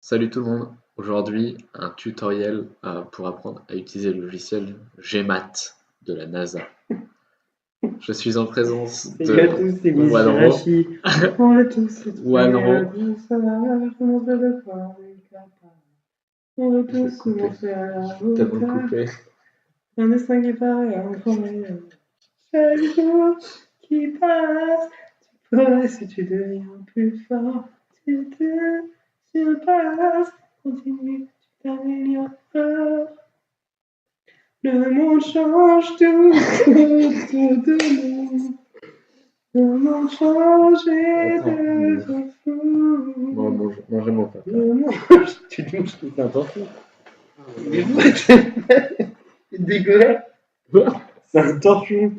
Salut tout le monde, aujourd'hui un tutoriel pour apprendre à utiliser le logiciel Gmat de la NASA. Je suis en présence Les gars, tous, c'est Miss Wanro. Jirachi. On va tous se Wanro. à tout ça, comment ça de quoi on va tous se montrer à la Tellement hauteur. coupé. Un destin qui paraît incroyable. Chaque jour qui passe, tu pourrais si tu deviens plus fort. Tu te surpasses, continue, tu t'améliores. Le monde change tout autour de nous. Le monde change et devient fou. Mangez mon papa. Le monde, tu te mouches tout un torchon. C'est dégueulasse. C'est un torchon.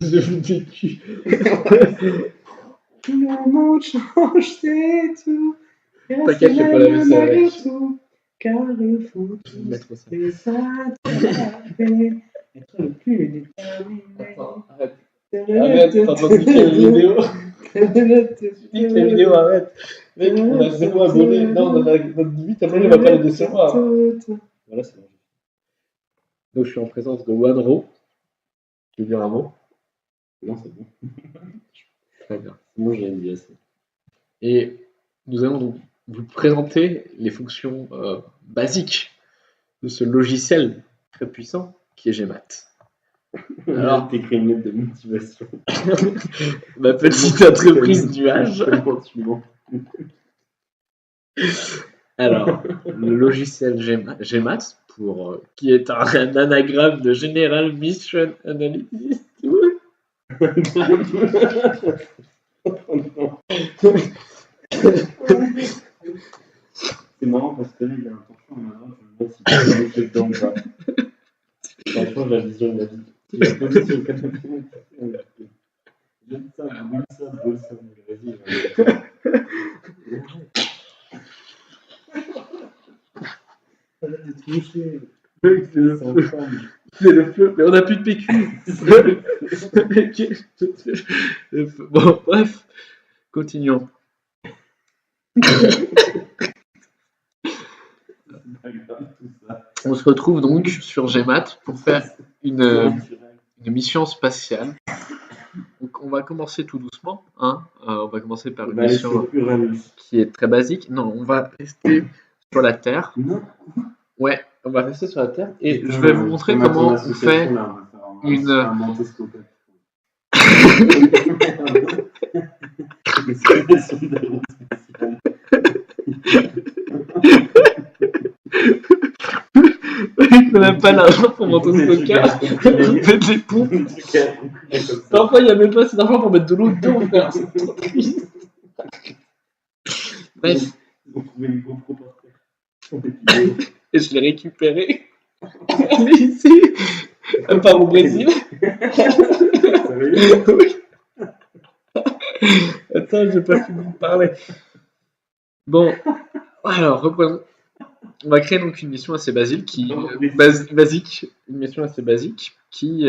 J'ai vu des culs. Le monde change, c'est tout. T'inquiète, je vais pas la laisser avec. Tout. Car il faut Mettre ça. et s'adapter. Être le plus déterminé. Attends, arrête. Arrête, t'es en train de niquer la vidéo. Nique la vidéo, arrête. Mec, on a 0 abonnés. Non, on en a 8 abonnés, on va pas les décevoir. Voilà, c'est bon. Donc je suis en présence de Wanro. Tu veux dire un mot? Non, c'est bon. Très bien. Moi, j'ai une DS. Et nous allons donc vous présenter les fonctions basiques de ce logiciel très puissant qui est Gmat. Alors, t'écris une lettre de motivation. Ma petite entreprise nuage. Alors, le logiciel Gmat, qui est un anagramme de General Mission Analysis. C'est marrant parce que là, il y a un torchon en avant, je me demande si tu peux bouger dedans ou pas. Franchement, la vision de la vie. Tu l'as posé sur le canapé. J'aime ça, boule ça, vas-y. Arrête de te moucher. C'est le feu, mais on n'a plus de PQ. Bon, bref, continuons. On se retrouve donc sur Gmat pour faire une mission spatiale. Donc on va commencer tout doucement. Hein. On va commencer par une mission qui est très basique. Non, on va rester sur la Terre. Ouais, on va rester sur la Terre et je vais vous montrer comment on fait une... On n'a pas l'argent pour monter ce stockage, on fait des pompes. Parfois, il n'y a même pas assez d'argent pour mettre de l'eau dedans, frère. C'est trop triste. Bref. Et je l'ai récupéré. Elle est ici. Elle part au Brésil. Oui. Attends, j'ai pas fini de parler. Bon, alors, reprenons. On va créer donc une mission assez basique une mission assez basique qui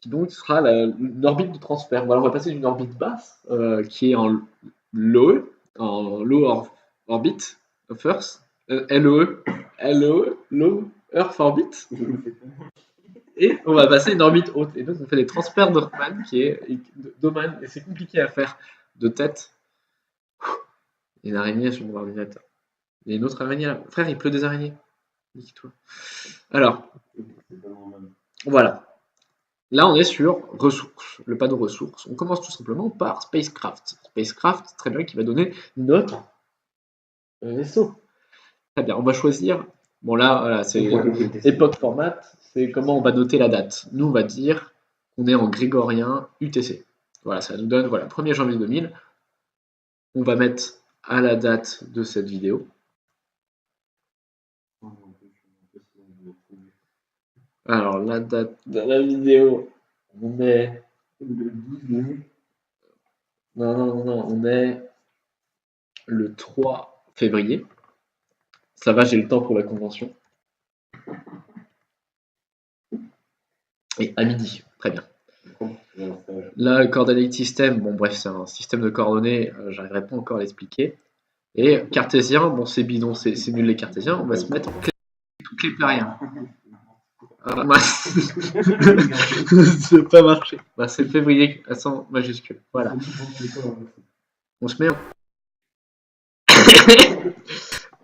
donc sera une orbite de transfert. Voilà, on va passer d'une orbite basse qui est en low orbit first, LOE, low Earth orbit, et on va passer une orbite haute. Et donc on fait des transferts de Raman et c'est compliqué à faire de tête. Il y a une araignée sur mon ordinateur. Il y a une autre araignée là. Frère, il pleut des araignées. Nique-toi. Alors, voilà. Là, on est sur ressources, le panneau ressources. On commence tout simplement par Spacecraft. Spacecraft, très bien, qui va donner notre vaisseau. Très bien, on va choisir. Bon, là, voilà, c'est époque format. C'est comment on va noter la date. Nous, on va dire qu'on est en grégorien UTC. Voilà, ça nous donne, voilà, 1er janvier 2000. On va mettre à la date de cette vidéo. Alors, la date de la vidéo, on est le 12 mai. Non, on est le 3 février. Ça va, j'ai le temps pour la convention. Et à midi, très bien. Là, le Coordinate System, bon bref, c'est un système de coordonnées, j'arriverai pas encore à l'expliquer. Et cartésien, bon, c'est bidon, c'est nul les cartésiens, on va se mettre en keplérien. Ah, ça n'a pas marché. Bah, c'est le février à 100 majuscules. Voilà. On se met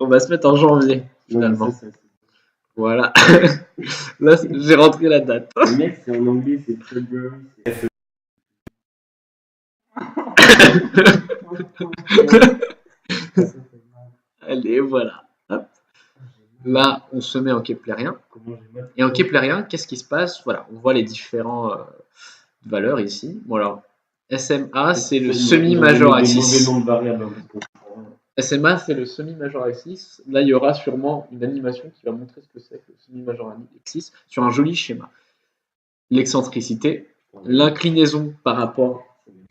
on va se mettre en janvier, finalement. Voilà. Là, j'ai rentré la date. Le mec, c'est en anglais, c'est February. Allez, voilà. Hop. Là, on se met en keplérien. Et en keplérien, qu'est-ce qui se passe? Voilà, on voit les différentes valeurs ici. Bon, alors, SMA, c'est le semi-major axis. SMA, c'est le semi-major axis. Là, il y aura sûrement une animation qui va montrer ce que c'est que le semi-major axis sur un joli schéma. L'excentricité, l'inclinaison par rapport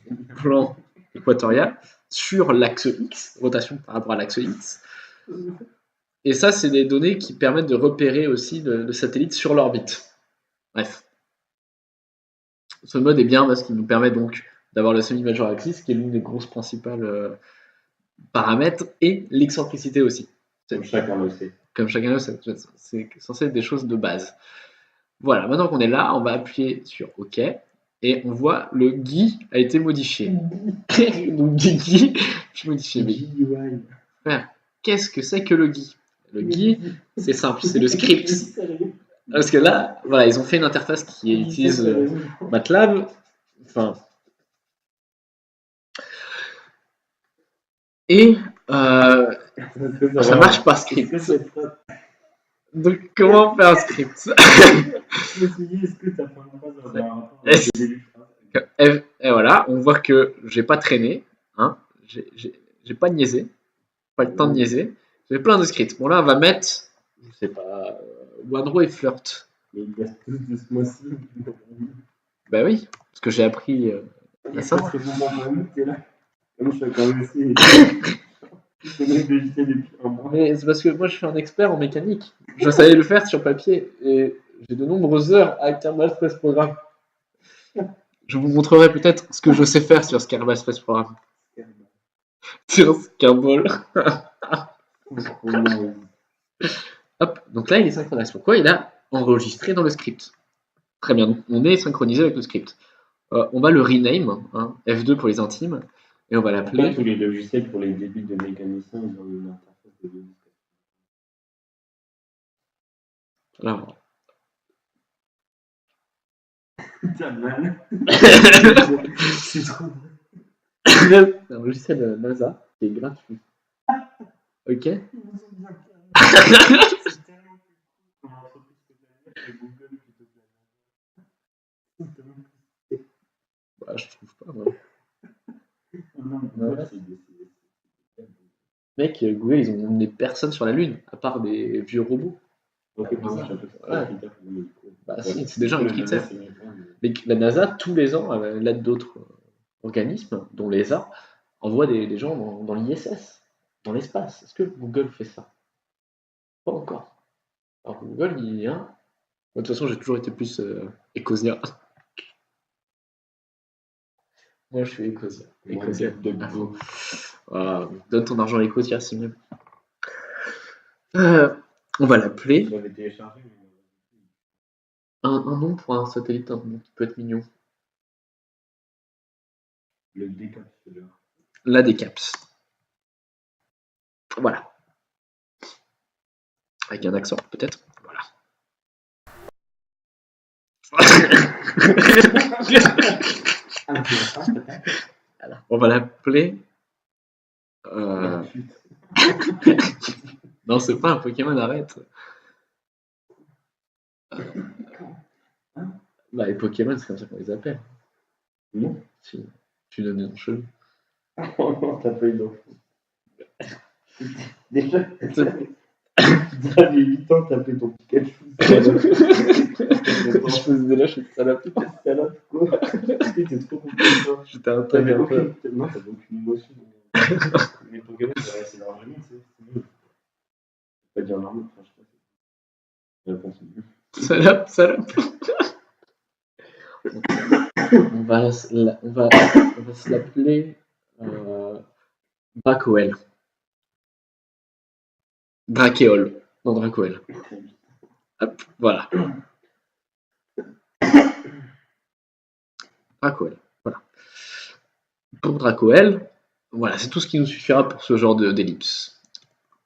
au plan équatorial sur l'axe X, rotation par rapport à l'axe X. Et ça, c'est des données qui permettent de repérer aussi le satellite sur l'orbite. Bref. Ce mode est bien parce qu'il nous permet donc d'avoir le semi-major axis, qui est l'une des grosses principales paramètres, et l'excentricité aussi. Comme chacun le sait. Comme chacun le sait. C'est censé être des choses de base. Voilà, maintenant qu'on est là, on va appuyer sur OK. Et on voit le GUI a été modifié. Donc GUI, je modifie. Frère, qu'est-ce que c'est que le GUI? Le GUI, c'est simple, c'est le script. Parce que là, voilà, ils ont fait une interface qui utilise MATLAB. Enfin. Et ça marche par script. Donc comment faire un script? Et voilà, on voit que j'ai pas traîné, hein, j'ai pas niaisé, pas le temps de niaiser, j'ai plein de scripts. Bon là, on va mettre, je sais pas, Wanro et Flirt. Mais il reste plus de ce mois-ci. Bah oui, parce que j'ai appris ça. Moi, je suis quand même aussi. Mais c'est parce que moi je suis un expert en mécanique. Je savais le faire sur papier et j'ai de nombreuses heures à Kerbal Space Program. Je vous montrerai peut-être ce que je sais faire sur ce Kerbal Space Program. Sur Kerbal. Hop, donc là il est synchronisé. Pourquoi? Il a enregistré dans le script. Très bien, donc on est synchronisé avec le script. On va le rename, hein, F2 pour les intimes, et on va l'appeler. Tous les logiciels pour les débuts de mécaniciens, ils ont une interface de logiciel. Alors. T'as mal. C'est trop vrai. C'est un logiciel NASA qui est gratuit. Ok. Bah, je trouve pas, moi. Mec, Google, ils ont emmené personne sur la Lune, à part des vieux robots. Okay, bah, si, c'est déjà un critère. Mais la NASA, tous les ans, à l'aide d'autres organismes, dont l'ESA, envoie des gens dans l'ISS, dans l'espace. Est-ce que Google fait ça? Pas encore. Alors Google, il y a. De toute façon, j'ai toujours été plus Ecosia. Moi, je suis Ecosia. Ecosia de go. Donne ton argent à Ecosia, c'est mieux. On va l'appeler. Un nom pour un satellite, un nom qui peut être mignon. Le décapsuleur. La décaps. Voilà. Avec un accent, peut-être. Voilà. Alors, on va l'appeler. Non, c'est pas un Pokémon, arrête. Bah, les Pokémon, c'est comme ça qu'on les appelle. Non. Si. Tu donnes des noms chelous. Oh non, t'as pas eu d'enfant. Déjà, t'avais 8 ans, t'as fait ton Pikachu. Je faisais là, je suis salope. Salope, quoi. T'étais trop content. J'étais un tag un peu. Non, t'avais aucune émotion. Les Pokémon, c'est leur ami, tu sais. Pas dire normal, je sais pas. Salope. On va se l'appeler Bacoel. Drachéol. Non, Dracoel. Hop, voilà. Dracoel. Voilà. Pour Dracoel, voilà, c'est tout ce qui nous suffira pour ce genre d'ellipse.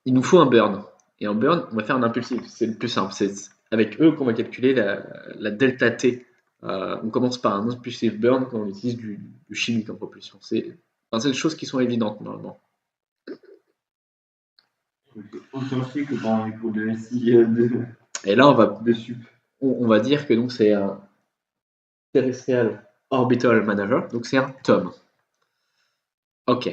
Il nous faut un burn. Et en burn, on va faire un impulsif. C'est le plus simple. C'est avec eux qu'on va calculer la delta T. On commence par un impulsif burn quand on utilise du chimique en propulsion. C'est des choses qui sont évidentes normalement. Autant fait que dans les cours de SI Et là, de sup. On va dire que donc c'est un Terrestrial Orbital Manager, donc c'est un TOM. Ok.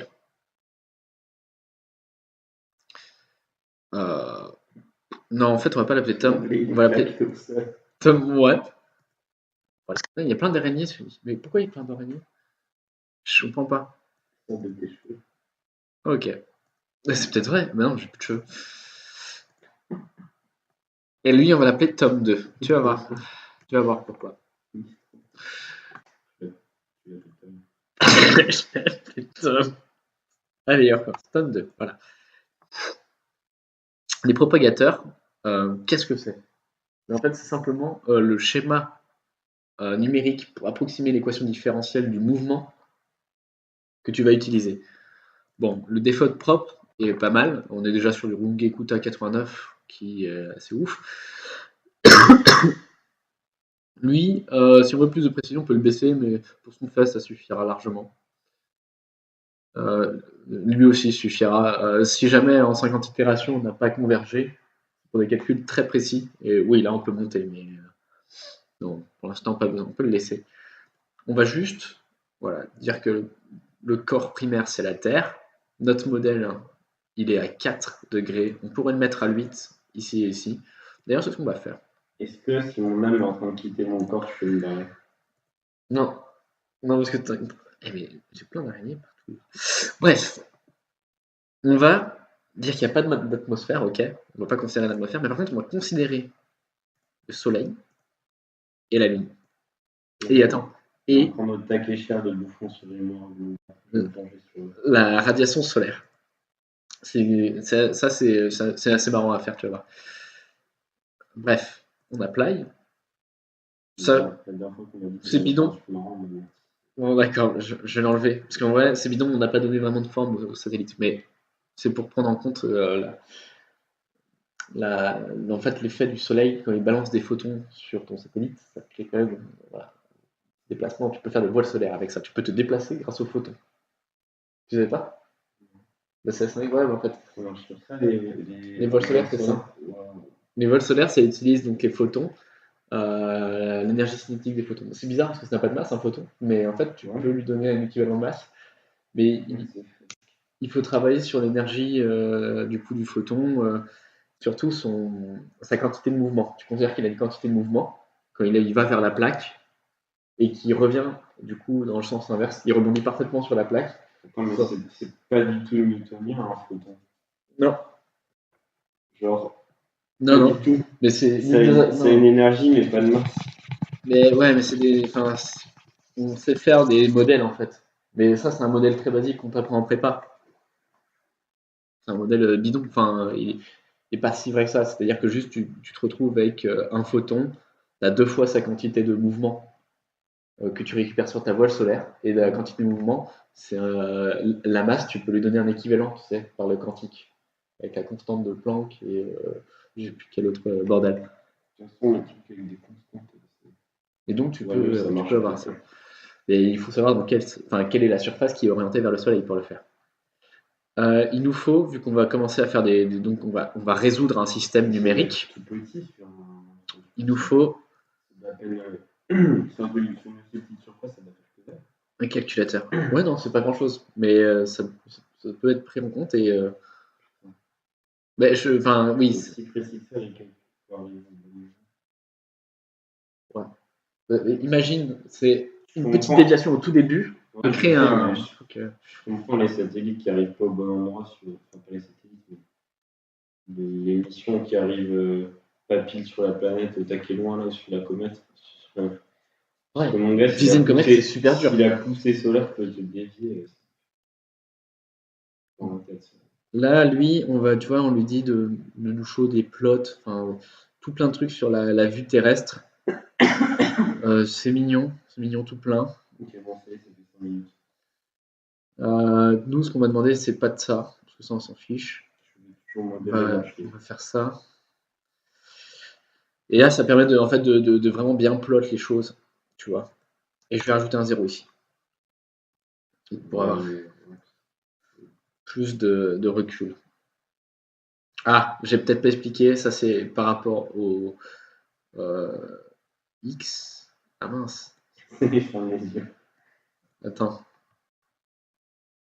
Non, en fait, on va pas l'appeler TOM. On va l'appeler TOM What. Voilà. Il y a plein d'araignées, mais pourquoi il y a plein d'araignées? Je comprends pas. Ok. C'est peut-être vrai, mais non, j'ai plus de cheveux. Et lui, on va l'appeler Tom 2. Tu vas voir. Tu vas voir pourquoi. Allez, hop, Tom 2. Voilà. Les propagateurs, qu'est-ce que c'est? En fait, c'est simplement le schéma numérique pour approximer l'équation différentielle du mouvement que tu vas utiliser. Bon, le default propre est pas mal. On est déjà sur le Runge Kuta 89 qui est assez ouf. Lui, si on veut plus de précision, on peut le baisser, mais pour ce qu'on fait, ça suffira largement. Lui aussi suffira. Si jamais en 50 itérations on n'a pas convergé, pour des calculs très précis, et oui, là on peut monter, mais non, pour l'instant pas besoin, on peut le laisser. On va juste dire que le corps primaire c'est la Terre, notre modèle il est à 4 degrés, on pourrait le mettre à 8 ici et ici. D'ailleurs, c'est ce qu'on va faire. Est-ce que si mon âme est en train de quitter mon corps, je peux me barrer? Non, parce que mais j'ai plein d'araignées partout. Bref, on va dire qu'il n'y a pas d'atmosphère, ok, on ne va pas considérer l'atmosphère, mais par contre on va considérer le Soleil et la Lune. Et attends, et on va taquer cher de bouffon sur les morts, la radiation solaire. C'est assez marrant à faire, tu vas voir. Bref, on apply. Ça, c'est bidon. Bon, d'accord, je vais l'enlever. Parce qu'en vrai, c'est bidon, on n'a pas donné vraiment de forme au satellite. Mais c'est pour prendre en compte en fait, l'effet du soleil quand il balance des photons sur ton satellite. Ça crée quand même déplacement. Tu peux faire des voiles solaires avec ça. Tu peux te déplacer grâce aux photons. Tu savais pas? C'est assez incroyable en fait. Les voiles solaires, c'est ça. Les voiles solaires, ça utilise donc les photons. L'énergie cinétique des photons. C'est bizarre parce que ça n'a pas de masse un photon, mais en fait tu peux lui donner un équivalent de masse. Mais il faut travailler sur l'énergie du coup du photon, surtout sa quantité de mouvement. Tu considères qu'il a une quantité de mouvement quand il va vers la plaque et qu'il revient du coup dans le sens inverse. Il rebondit parfaitement sur la plaque. C'est pas du tout newtonien un photon. Non. Genre. Non, du tout. Mais c'est une énergie, mais pas de masse. Mais ouais, mais c'est des. Enfin, on sait faire des modèles en fait. Mais ça, c'est un modèle très basique qu'on t'apprend en prépa. C'est un modèle bidon. Enfin, il n'est pas si vrai que ça. C'est-à-dire que juste tu te retrouves avec un photon, tu as 2 fois sa quantité de mouvement que tu récupères sur ta voile solaire. Et la quantité de mouvement, c'est la masse, tu peux lui donner un équivalent, tu sais, par le quantique. Avec la constante de Planck et je sais plus quel autre bordel. De toute façon, le truc avec des constantes. Et donc tu peux avoir ça. Et il faut savoir quelle est la surface qui est orientée vers le soleil pour le faire. Il nous faut, vu qu'on va commencer à faire donc on va résoudre un système numérique. Il nous faut un calculateur. Ouais, non, c'est pas grand chose, mais ça peut être pris en compte et. Oui. Ouais. Imagine, c'est une petite déviation au tout début. Ouais, créer un. Je comprends les satellites qui n'arrivent pas au bon endroit, pas les satellites, mais les missions qui arrivent pas pile sur la planète, au taquet loin là, sur la comète. Ouais, mon gars, viser une comète, c'est super dur. Si la poussée solaire peut te dévier dans la tête. Là, lui, tu vois, on lui dit de nous show des plots, enfin, tout plein de trucs sur la vue terrestre. C'est mignon tout plein. Ok, bon, c'est 5 minutes. Nous, ce qu'on m'a demandé, c'est pas de ça, parce que ça, on s'en fiche. Je vais toujours On modérer va, l'acheter. on va faire ça. Et là, ça permet en fait, de vraiment bien plot les choses, tu vois. Et je vais rajouter un 0 ici, pour avoir plus de recul. Ah, j'ai peut-être pas expliqué, ça c'est par rapport au X. Ah mince, Je ferme les yeux. attends,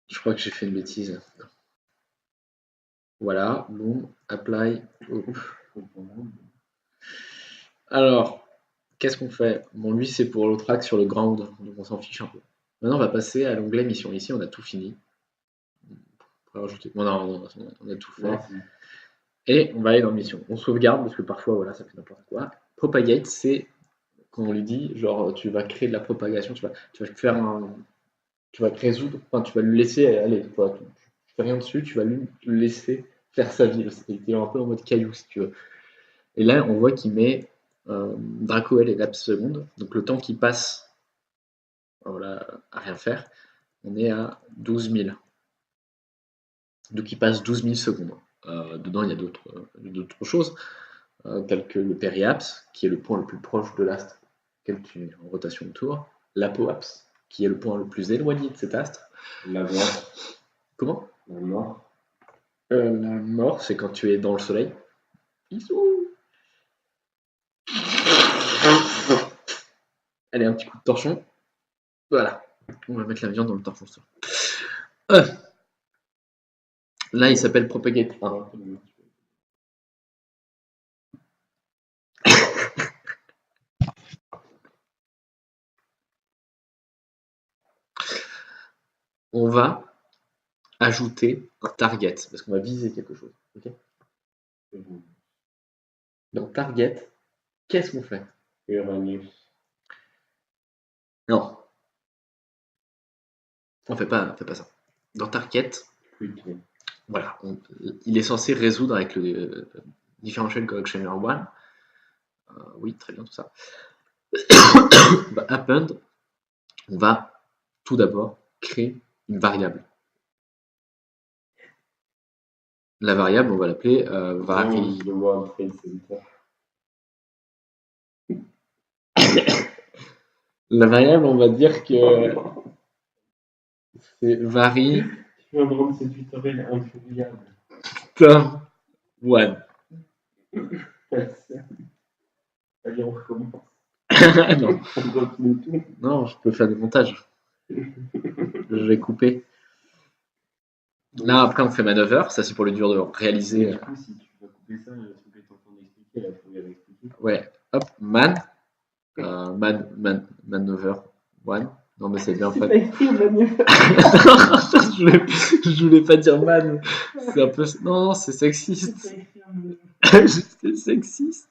je crois que j'ai fait une bêtise. Voilà, boum, apply, hop. Alors, qu'est-ce qu'on fait? Bon, lui, c'est pour l'autre axe sur le ground, donc on s'en fiche un peu. Maintenant, on va passer à l'onglet mission. Ici, on a tout fini. On pourrait rajouter. Bon, non, on a tout fait. Merci. Et on va aller dans mission. On sauvegarde parce que parfois, voilà, ça fait n'importe quoi. Propagate, c'est quand on lui dit, genre, tu vas créer de la propagation, tu vas faire tu vas résoudre, enfin, tu vas lui laisser aller, quoi. Tu fais rien dessus, tu vas lui laisser faire sa vie. Il est un peu en mode caillou, si tu veux. Et là, on voit qu'il met Dracoel et Laps seconde. Donc le temps qu'il passe voilà, à rien faire, on est à 12 000. Donc il passe 12 000 secondes. Dedans, il y a d'autres choses, telles que le périapse, qui est le point le plus proche de l'astre, auquel tu es en rotation autour. L'apoapse, qui est le point le plus éloigné de cet astre. La mort. Comment? La mort. La mort, c'est quand tu es dans le soleil. Bisous. Allez, un petit coup de torchon. Voilà. On va mettre la viande dans le torchon. Là, il s'appelle Propagate 1. On va ajouter un target, parce qu'on va viser quelque chose. Okay, dans target, qu'est-ce qu'on fait? Uranus. Non. On fait pas ça. Dans target, Pluton. voilà, il est censé résoudre avec le differential correction 1. Oui, très bien tout ça. Append, on va tout d'abord créer une variable. La variable, on va l'appeler vari. Le World Trade Center. La variable, on va dire que c'est vari Tu vas me rendre ce tutoriel incroyable. Tom1. Allez, on recommence. Non. On continue tout. Non, je peux faire des montages. Je vais couper. Là, après, on fait manœuvre. Ça, c'est pour le dur de réaliser. Du coup, si tu vas couper ça, s'il te plaît, t'es en train d'expliquer, là, faut bien expliquer. Ouais, hop, maneuver 1. Non, mais c'est bien fait. C'est pas écrit maneuver. je voulais pas dire man. C'est un peu. Non, c'est sexiste. C'est sexiste.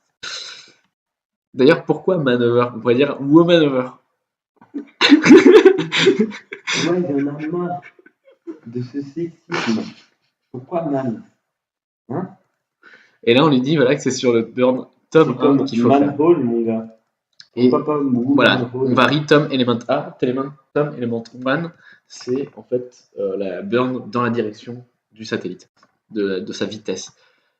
D'ailleurs, pourquoi maneuver? On pourrait dire womanover. Moi, il y en a marre de ce sexisme. Pourquoi man? Hein? Et là, on lui dit voilà, que c'est sur le burn Tom 1 qu'il faut faire. Manhole, mon gars. Et Papa, voilà, on varie Tom element A, Tom element 1, c'est en fait la burn dans la direction du satellite, de sa vitesse.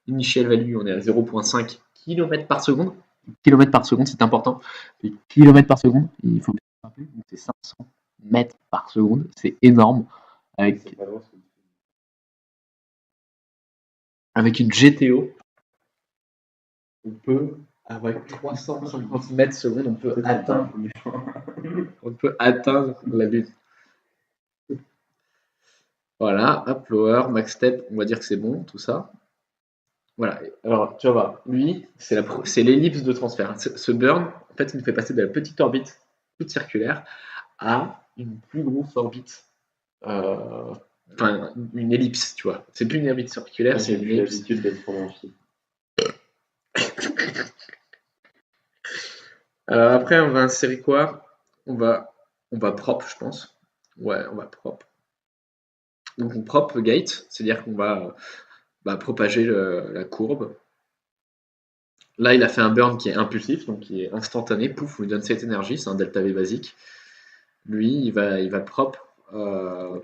Initial value, on est à 0,5 km par seconde. Km par seconde, c'est important. Et km par seconde, il faut bien se rappeler, c'est 500 mètres par seconde, c'est énorme. Avec une GTO, on peut, avec 350 mètres secondes, on peut atteindre la Lune. Voilà, hop, lower, max step, on va dire que c'est bon, tout ça. Voilà, alors tu vas voir, lui, c'est l'ellipse de transfert. Ce burn, en fait, il nous fait passer de la petite orbite toute circulaire à une plus grosse orbite, enfin une ellipse, tu vois. C'est plus une orbite circulaire, c'est une ellipse. J'ai l'habitude d'être en amphi. Alors après, on va insérer quoi? On va propre, je pense. Ouais, on va propre. Donc on propagate, c'est-à-dire qu'on va propager la courbe. Là, il a fait un burn qui est impulsif, donc qui est instantané. Pouf, on lui donne cette énergie, c'est un delta V basique. Lui, il va prop. Non,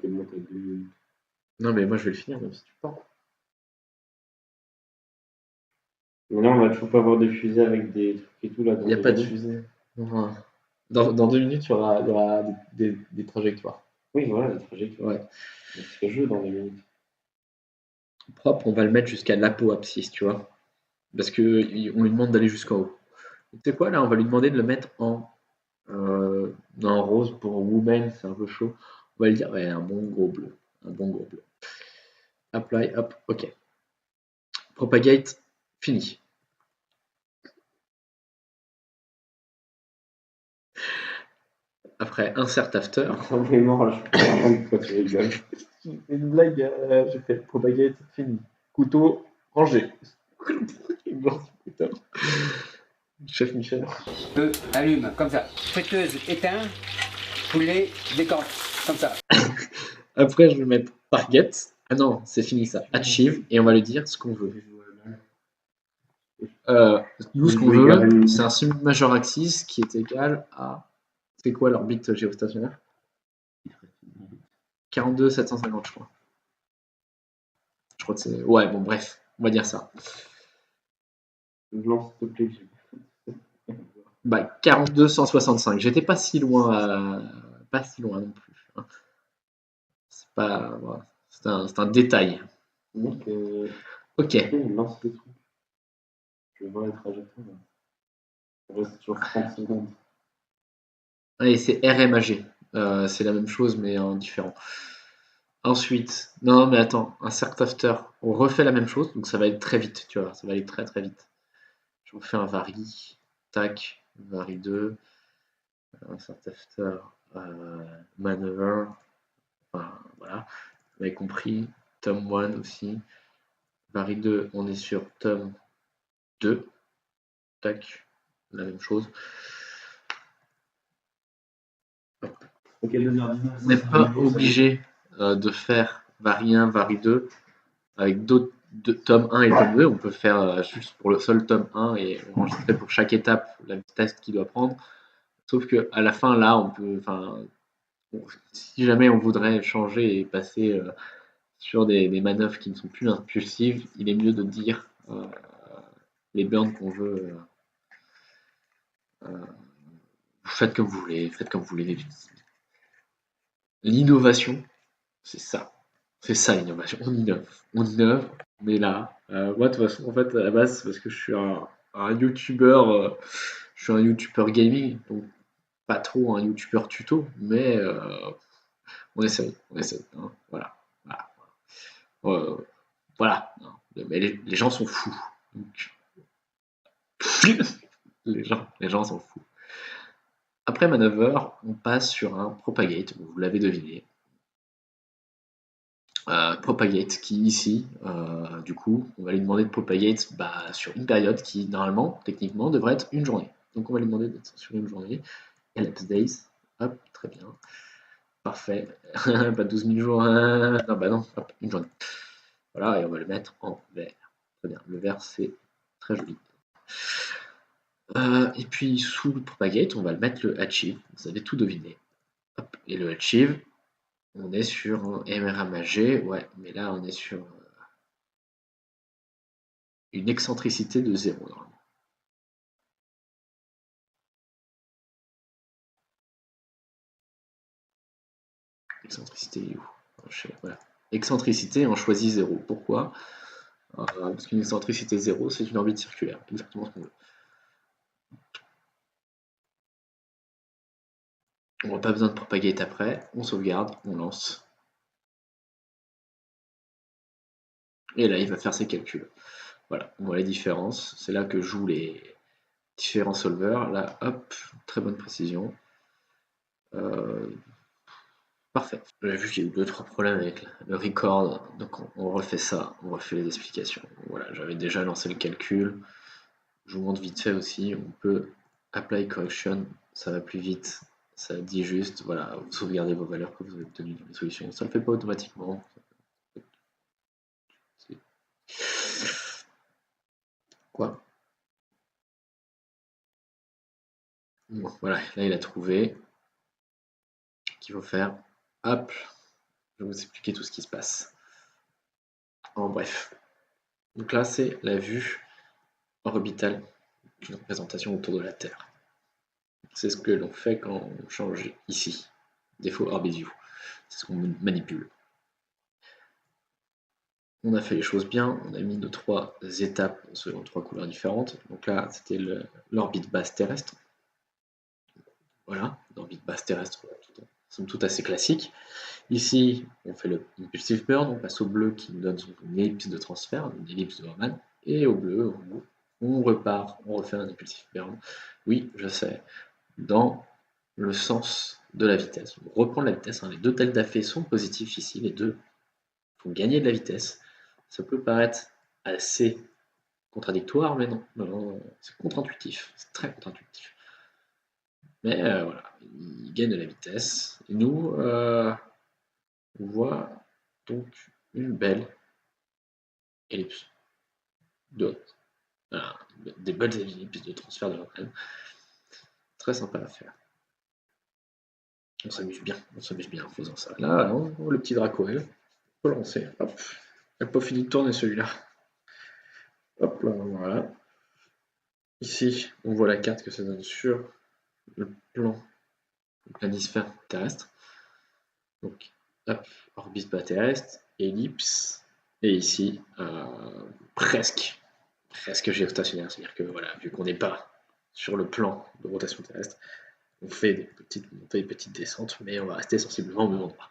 mais moi je vais le finir, même si tu pars. Mais là, on va toujours pas avoir des fusées avec des trucs et tout là. Il n'y a pas de fusée. Dans 2 minutes, il y aura des trajectoires. Oui, voilà, les trajectoires. Ouais. Donc, c'est jeu dans 2 minutes. Propre, on va le mettre jusqu'à l'apoapsis, tu vois. Parce qu'on lui demande d'aller jusqu'en haut. Tu sais quoi, là, on va lui demander de le mettre en rose pour woman, c'est un peu chaud. On va lui dire, ouais, un bon gros bleu. Un bon gros bleu. Apply, hop, ok. Propagate, fini. Après, insert after. Vraiment, là, je peux pas comprendre pourquoi tu rigoles. Une blague, j'ai fait propagate, fini. Couteau, rangé. Chef Michel. Feu, allume, comme ça. Friteuse, éteint. Poulet, décante, comme ça. Après, je vais mettre target. Ah non, c'est fini ça. Achieve. Et on va lui dire ce qu'on veut. Nous, ce qu'on veut, c'est un semi-major axis qui est égal à. C'est quoi l'orbite géostationnaire? 42 750, je crois. Je crois que c'est. Ouais, bon, bref, on va dire ça. Lance, s'il te plaît. 42 165. J'étais pas si loin, pas si loin non plus. Hein. C'est pas. Voilà. C'est un détail. Donc, ok. Il lance des trucs. Je vais voir les trajectoires. Il reste toujours 30 secondes. Et c'est RMAG. C'est la même chose, mais en différent. Ensuite, non, mais attends, insert after. On refait la même chose, donc ça va être très vite, tu vois, ça va aller très très vite. Je refais un vari, tac, vari 2, insert after, maneuver, enfin, voilà, vous avez compris, tome 1 aussi, vari 2, on est sur tome 2, tac, la même chose. Ok, 2h19. On n'est pas obligé de faire vari 1, vari 2 avec d'autres tome 1 et tome 2. On peut faire juste pour le seul tome 1 et enregistrer pour chaque étape la vitesse qu'il doit prendre. Sauf qu'à la fin, là, on peut. Enfin, si jamais on voudrait changer et passer sur des manœuvres qui ne sont plus impulsives, il est mieux de dire les burns qu'on veut. Faites comme vous voulez, faites comme vous voulez. L'innovation, c'est ça. C'est ça l'innovation. On innove. On innove. On est là. Moi, de toute façon, en fait, à la base, c'est parce que je suis un youtubeur. Je suis un youtubeur gaming. Donc, pas trop un youtubeur tuto. Mais on essaye. On essaye. Hein, voilà. Voilà. Voilà. Mais les gens sont fous. Donc, les gens sont fous. Après manœuvre, on passe sur un propagate. Vous l'avez deviné. Propagate qui ici, du coup, on va lui demander de propagate sur une période qui normalement, techniquement, devrait être une journée. Donc on va lui demander d'être sur une journée. Elapsed days, hop, très bien, parfait. Pas 12 000 jours, hein. Non, bah non, hop, une journée. Voilà, et on va le mettre en vert. Très bien, le vert c'est très joli. Et puis sous le propagate, on va le mettre le achieve. Vous avez tout deviné. Hop, et le achieve, on est sur un MRAMAG, ouais, mais là on est sur une excentricité de 0 normalement. Excentricité est où? Voilà. Excentricité, on choisit 0. Pourquoi? Parce qu'une excentricité 0, c'est une orbite circulaire. Exactement ce qu'on veut. On n'a pas besoin de propagate après. On sauvegarde, on lance. Et là, il va faire ses calculs. Voilà, on voit les différences. C'est là que jouent les différents solvers. Là, hop, très bonne précision. Parfait. J'ai vu qu'il y a eu 2-3 problèmes avec le record, donc on refait ça, on refait les explications. Voilà, j'avais déjà lancé le calcul. Je vous montre vite fait aussi, on peut apply correction, ça va plus vite, Ça dit juste, voilà, vous sauvegardez vos valeurs que vous avez obtenues dans les solutions. Ça ne le fait pas automatiquement. Quoi? Bon, voilà, là il a trouvé qu'il faut faire. Hop, je vais vous expliquer tout ce qui se passe. En bref. Donc là, c'est la vue orbitale d'une représentation autour de la Terre. C'est ce que l'on fait quand on change ici. Défaut Orbit View. C'est ce qu'on manipule. On a fait les choses bien, on a mis nos 3 étapes selon 3 couleurs différentes. Donc là, c'était l'orbite basse terrestre. Voilà, l'orbite basse terrestre, somme toute assez classique. Ici, on fait le impulsive burn, on passe au bleu qui nous donne une ellipse de transfert, une ellipse de Raman, et au bleu, on repart, on refait un impulsive burn. Oui, je sais, dans le sens de la vitesse. On reprend la vitesse, hein. Les 2 delta F sont positifs ici, les deux font gagner de la vitesse. Ça peut paraître assez contradictoire, mais non, c'est contre-intuitif, c'est très contre-intuitif. Mais voilà, il gagne de la vitesse. Et nous, on voit donc une belle ellipse voilà, des belles ellipses de transfert de l'entraîne. Très sympa à faire. On s'amuse bien en faisant ça. Là, le petit Dracoel, on peut lancer. Hop, il n'a pas fini de tourner celui-là. Hop là, voilà. Ici, on voit la carte que ça donne sur le plan du planisphère terrestre. Donc, hop, orbite bas terrestre, ellipse, et ici, presque géostationnaire. C'est-à-dire que voilà, vu qu'on n'est pas sur le plan de rotation terrestre, on fait des petites montées, des petites descentes, mais on va rester sensiblement au même endroit. À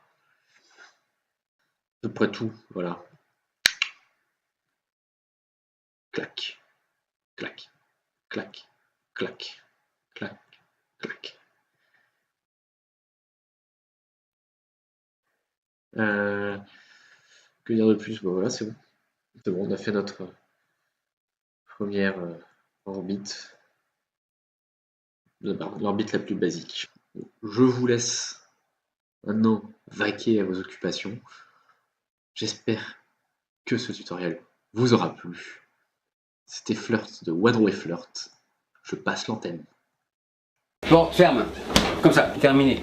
peu près tout, voilà. Clac, clac, clac, clac, clac, clac. Que dire de plus? Bon, voilà, c'est bon. C'est bon, on a fait notre première orbite, l'orbite la plus basique. Je vous laisse maintenant vaquer à vos occupations. J'espère que ce tutoriel vous aura plu. C'était Flirt de One Way Flirt. Je passe l'antenne. Bon, ferme. Comme ça, terminé.